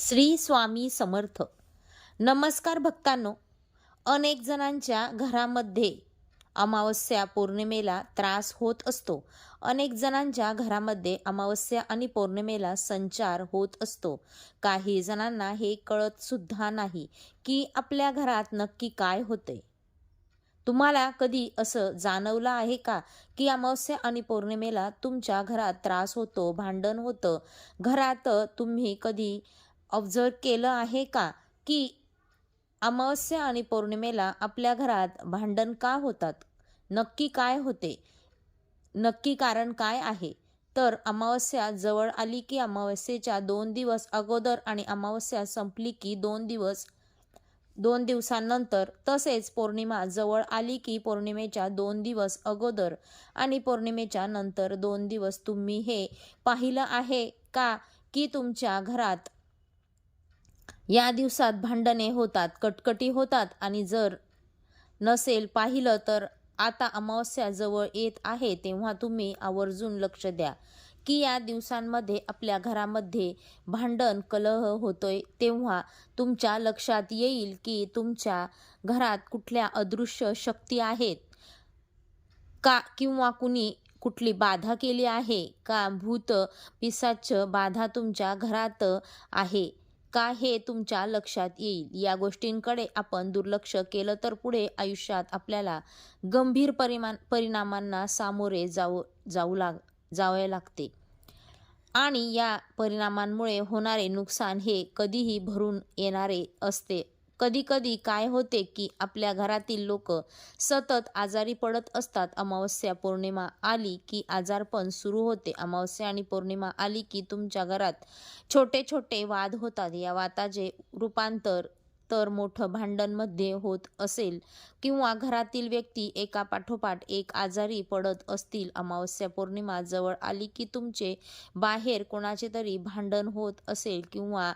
श्री स्वामी समर्थ. नमस्कार भक्तांनो. अनेक जणांच्या घरामध्ये अमावस्या पौर्णिमेला त्रास होत असतो. अनेक जणांच्या घरामध्ये अमावस्या आणि पौर्णिमेला संचार होत असतो. काही जणांना हे कळत सुद्धा नाही की आपल्या घरात नक्की काय होते. तुम्हाला कधी असं जाणवलं आहे का की अमावस्या आणि पौर्णिमेला तुमच्या घरात त्रास होतो, भांडण होतं? घरात तुम्ही कधी ऑब्झर्व केलं आहे का की अमावस्या आणि पौर्णिमेला आपल्या घरात भांडण का होतात? नक्की काय होते? नक्की कारण काय आहे? तर अमावस्या जवळ आली की अमावस्येच्या 2 दिवस अगोदर आणि अमावस्या संपली की 2 दिवसांनंतर, तसेच पौर्णिमा जवळ आली की पौर्णिमेच्या 2 दिवस अगोदर आणि पौर्णिमेच्या नंतर 2 दिवस तुम्ही हे पाहिलं आहे का की तुमच्या घरात या दिवसात भांडणे होतात, कटकटी होतात? आणि जर नसेल पाहिलं तर आता अमावस्या जवळ येत आहे तेव्हा तुम्ही आवर्जून लक्ष द्या की या दिवसांमध्ये आपल्या घरामध्ये भांडण कलह होतोय. तेव्हा तुमच्या लक्षात येईल की तुमच्या घरात कुठल्या अदृश्य शक्ती आहेत का, किंवा कुठली बाधा केली आहे का, भूत पिशाच बाधा तुमच्या घरात आहे का, हे तुमच्या लक्षात येईल. या गोष्टींकडे आपण दुर्लक्ष केलं तर पुढे आयुष्यात आपल्याला गंभीर परिणामांना सामोरे जावे लागते आणि या परिणामांमुळे होणारे नुकसान हे कधीही भरून येणारे असते. कधी-कधी काय होते की आपल्या घरातील लोक सतत आजारी पडत असतात. अमावस्या पौर्णिमा आली की आजारपण सुरू होते. अमावस्या आणि पौर्णिमा आली की तुमच्या घरात छोटे-छोटे वाद होतात. या वादाचे रूपांतर तर मोठं भांडणमध्ये होत असेल किंवा घरातील व्यक्ती एका पाठोपाठ एक आजारी पडत असतील. अमावस्या पौर्णिमा जवळ आली की तुमचे बाहेर कोणाचे तरी भांडण होत असेल किंवा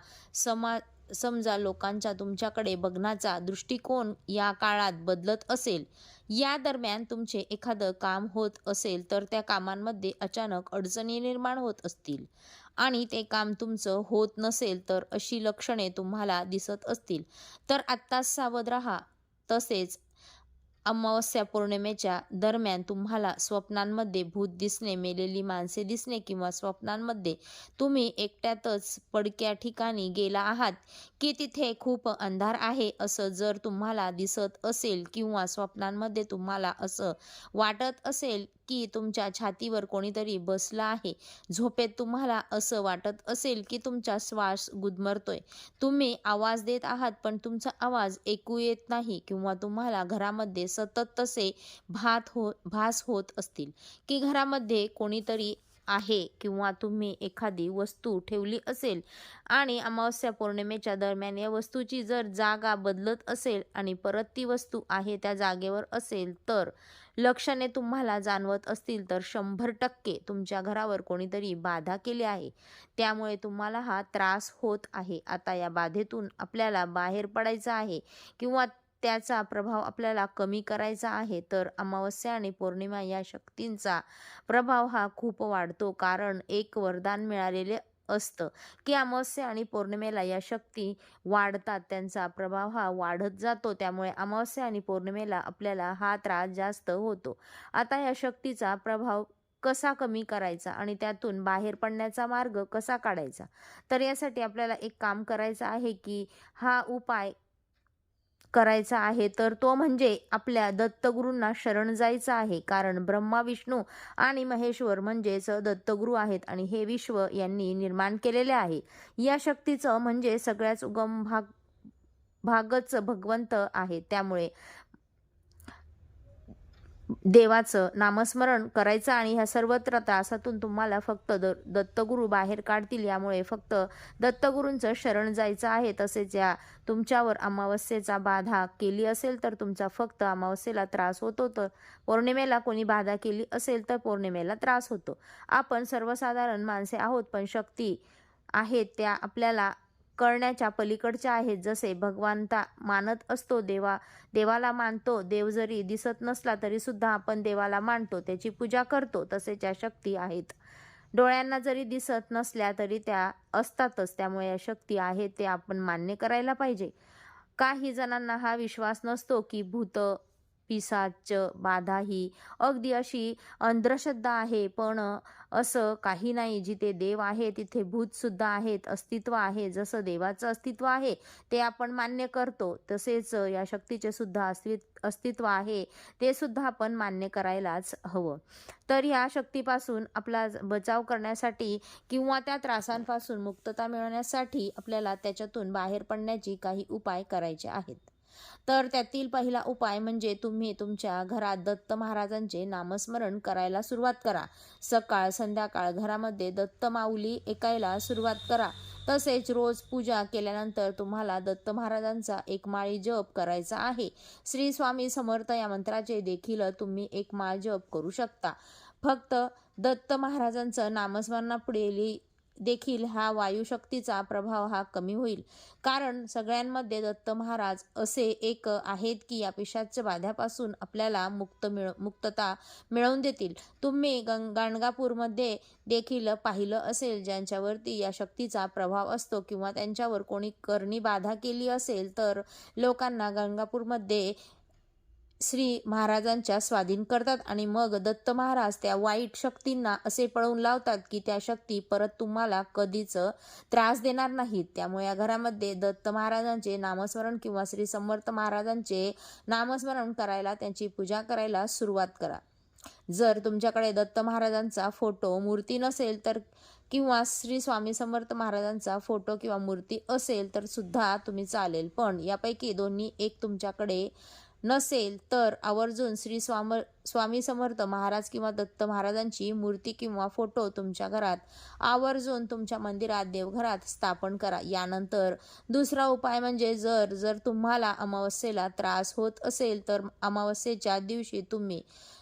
समजा लोकांचा तुमच्याकडे बघण्याचा दृष्टिकोन या काळात बदलत असेल, या दरम्यान तुमचे एखादं काम होत असेल तर त्या कामांमध्ये अचानक अडचणी निर्माण होत असतील आणि ते काम तुमचं होत नसेल तर अशी लक्षणे तुम्हाला दिसत असतील तर आत्ताच सावध राहा. तसेच अमावस्या पौर्णिमेच्या दरम्यान तुम्हाला स्वप्नांमध्ये भूत दिसणे, मेलेली माणसे दिसणे किंवा स्वप्नांमध्ये तुम्ही एकट्यातच पडक्या ठिकाणी गेला आहात की तिथे खूप अंधार आहे असं जर तुम्हाला दिसत असेल किंवा स्वप्नांमध्ये तुम्हाला असं वाटत असेल की तुमच्या छातीवर कोणीतरी बसलं आहे, झोपेत तुम्हाला असं वाटत असेल की तुमचा श्वास गुदमरतोय, तुम्ही आवाज देत आहात पण तुमचा आवाज ऐकू येत नाही किंवा तुम्हाला घरामध्ये सतत तसे भास होत असतील की घरामध्ये कोणीतरी आहे किंवा तुम्ही एखादी वस्तू ठेवली असेल आणि अमावस्या पौर्णिमेच्या दरम्यान या वस्तूची जर जागा बदलत असेल आणि परत ती वस्तू आहे त्या जागेवर असेल तर लक्षणे तुम्हाला जाणवत असतील तर 100% तुमच्या घरावर कोणीतरी बाधा केली आहे. त्यामुळे तुम्हाला हा त्रास होत आहे. आता या बाधेतून आपल्याला बाहेर पडायचं आहे किंवा त्याचा प्रभाव आपल्याला कमी करायचा आहे तर अमावस्या आणि पौर्णिमा या शक्तींचा प्रभाव हा खूप वाढतो. कारण एक वरदान मिळालेले असतं की अमावस्या आणि पौर्णिमेला या शक्ती वाढतात, त्यांचा प्रभाव हा वाढत जातो. त्यामुळे अमावस्या आणि पौर्णिमेला आपल्याला हा त्रास जास्त होतो. आता या शक्तीचा प्रभाव कसा कमी करायचा आणि त्यातून बाहेर पडण्याचा मार्ग कसा काढायचा, तर यासाठी आपल्याला एक काम करायचं आहे की हा उपाय करायचा आहे तर तो म्हणजे आपल्या दत्तगुरूंना शरण जायचं आहे. कारण ब्रह्मा, विष्णू आणि महेश्वर म्हणजेच दत्तगुरू आहेत आणि हे विश्व यांनी निर्माण केलेले आहे. या शक्तीचं म्हणजे सगळ्याच उगम भागच भगवंत आहे. त्यामुळे देवाचं नामस्मरण करायचं आणि ह्या सर्वत्र त्रासातून तुम्हाला फक्त दत्तगुरू बाहेर काढतील. यामुळे फक्त दत्तगुरूंचं शरण जायचं आहे. तसेच या तुमच्यावर अमावस्येचा बाधा केली असेल तर तुमचा फक्त अमावस्येला त्रास होतो, तर पौर्णिमेला कोणी बाधा केली असेल तर पौर्णिमेला त्रास होतो. आपण सर्वसाधारण माणसे आहोत पण शक्ती आहेत त्या आपल्याला कळण्याच्या पलीकडच्या आहेत. जसे भगवंता मानत असतो, देवाला मानतो, देव जरी दिसत नसला तरी सुद्धा आपण देवाला मानतो, त्याची पूजा करतो, तसेच या शक्ती आहेत. डोळ्यांना जरी दिसत नसल्या तरी त्या असतातच, त्यामुळे या शक्ती आहेत ते आपण मान्य करायला पाहिजे. काही जणांना हा विश्वास नसतो की भूत पिशाच बाधा ही अगदी अशी अंधश्रद्धा आहे, पण असं काही नाही. जिथे देव आहे तिथे भूत सुद्धा आहेत, अस्तित्व आहे. जसं देवाचं अस्तित्व आहे ते आपण मान्य करतो, तसेच या शक्तीचे सुद्धा अस्तित्व आहे ते सुद्धा आपण मान्य करायलाच हवं. तर ह्या शक्तीपासून आपला बचाव करण्यासाठी किंवा त्या त्रासांपासून मुक्तता मिळवण्यासाठी आपल्याला त्याच्यातून बाहेर पडण्याची काही उपाय करायचे आहेत. तर त्यातील पहिला उपाय म्हणजे तुम्ही तुमच्या घरात दत्त महाराजांचे नामस्मरण करायला सुरुवात करा. सकाळ संध्याकाळ घरामध्ये दत्त माऊली ऐकायला सुरुवात करा. तसेच रोज पूजा केल्यानंतर तुम्हाला दत्त महाराजांचा एक माळी जप करायचा आहे. श्री स्वामी समर्थ या मंत्राचे देखील तुम्ही एक माळ जप करू शकता. फक्त दत्त महाराजांचं नामस्मरणापुढे देखील हा वायुशक्तीचा प्रभाव हा कमी होईल. कारण सगळ्यांमध्ये दत्त महाराज असे एक आहेत की या पिशाच्य बाध्यापासून आपल्याला मुक्तता मिळवून देतील. तुम्ही गाणगापूरमध्ये देखील पाहिलं असेल, ज्यांच्यावरती या शक्तीचा प्रभाव असतो किंवा त्यांच्यावर कोणी करणी बाधा केली असेल तर लोकांना गाणगापूरमध्ये श्री महाराजांच्या स्वाधीन करतात आणि मग दत्त महाराज त्या वाईट शक्तींना असे पळवून लावतात की त्या शक्ती परत तुम्हाला कधीच त्रास देणार नाहीत. त्यामुळे या घरामध्ये दत्त महाराजांचे नामस्मरण किंवा श्री समर्थ महाराजांचे नामस्मरण करायला, त्यांची पूजा करायला सुरुवात करा. जर तुमच्याकडे दत्त महाराजांचा फोटो मूर्ती नसेल तर किंवा श्री स्वामी समर्थ महाराजांचा फोटो किंवा मूर्ती असेल तर सुद्धा तुम्ही चालेल, पण यापैकी दोन्ही एक तुमच्याकडे नसेल तर आवर्जून श्री स्वामी समर्थ महाराज किंवा दत्त महाराजांची मूर्ती किंवा फोटो तुमच्या घरात आवर्जून तुमच्या मंदिरात, देवघरात स्थापन करा. यानंतर दुसरा उपाय म्हणजे जर तुम्हाला अमावस्येला त्रास होत असेल तर अमावस्येच्या दिवशी तुम्ही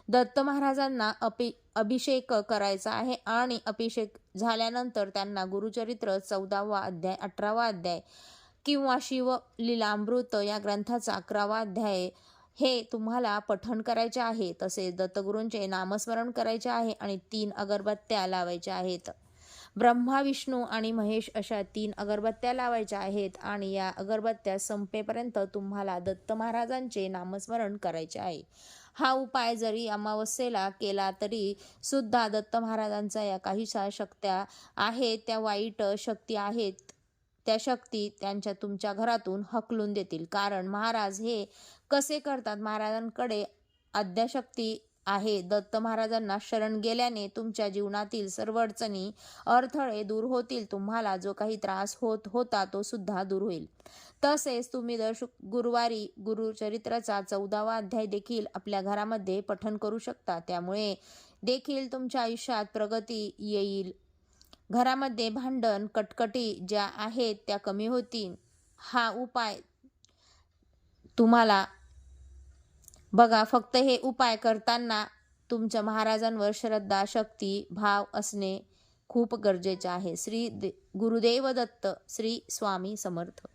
दत्त महाराजांना अभिषेक करायचा आहे आणि अभिषेक झाल्यानंतर त्यांना गुरुचरित्र 14वा अध्याय, 18वा अध्याय किंवा शिवलीलामृत या ग्रंथाचा 11वा अध्याय हे तुम्हाला पठण करायचे आहे. तसेच दत्तगुरूंचे नामस्मरण करायचे आहे आणि 3 अगरबत्त्या लावायच्या आहेत. ब्रह्मा, विष्णू आणि महेश अशा 3 अगरबत्त्या लावायच्या आहेत आणि या अगरबत्त्या संपेपर्यंत तुम्हाला दत्त महाराजांचे नामस्मरण करायचे आहे. हा उपाय जरी अमावस्येला केला तरी सुद्धा दत्त महाराजांचा या काहीशा शक्त्या आहेत, त्या वाईट शक्ती आहेत, त्या शक्ती त्यांच्या तुमच्या घरातून हकलून देतील. कारण महाराज हे कसे करतात, महाराजांकडे आद्यशक्ती आहे. दत्त महाराजांना शरण गेल्याने तुमच्या जीवनातील सर्व अडचणी, अडथळे दूर होतील. तुम्हाला जो काही त्रास होत होता तो सुद्धा दूर होईल. तसेच तुम्ही दर गुरुवारी गुरुचरित्राचा 14वा अध्याय देखील आपल्या घरामध्ये पठण करू शकता. त्यामुळे देखील तुमच्या आयुष्यात प्रगती येईल. घरामध्ये भांडण, कटकटी ज्या आहेत त्या कमी होतील. हा उपाय तुम्हाला बघा, फक्त हे उपाय करताना तुमच्या महाराजांवर श्रद्धा, शक्ती, भाव असणे खूप गरजेचे आहे. गुरुदेव दत्त. श्री स्वामी समर्थ.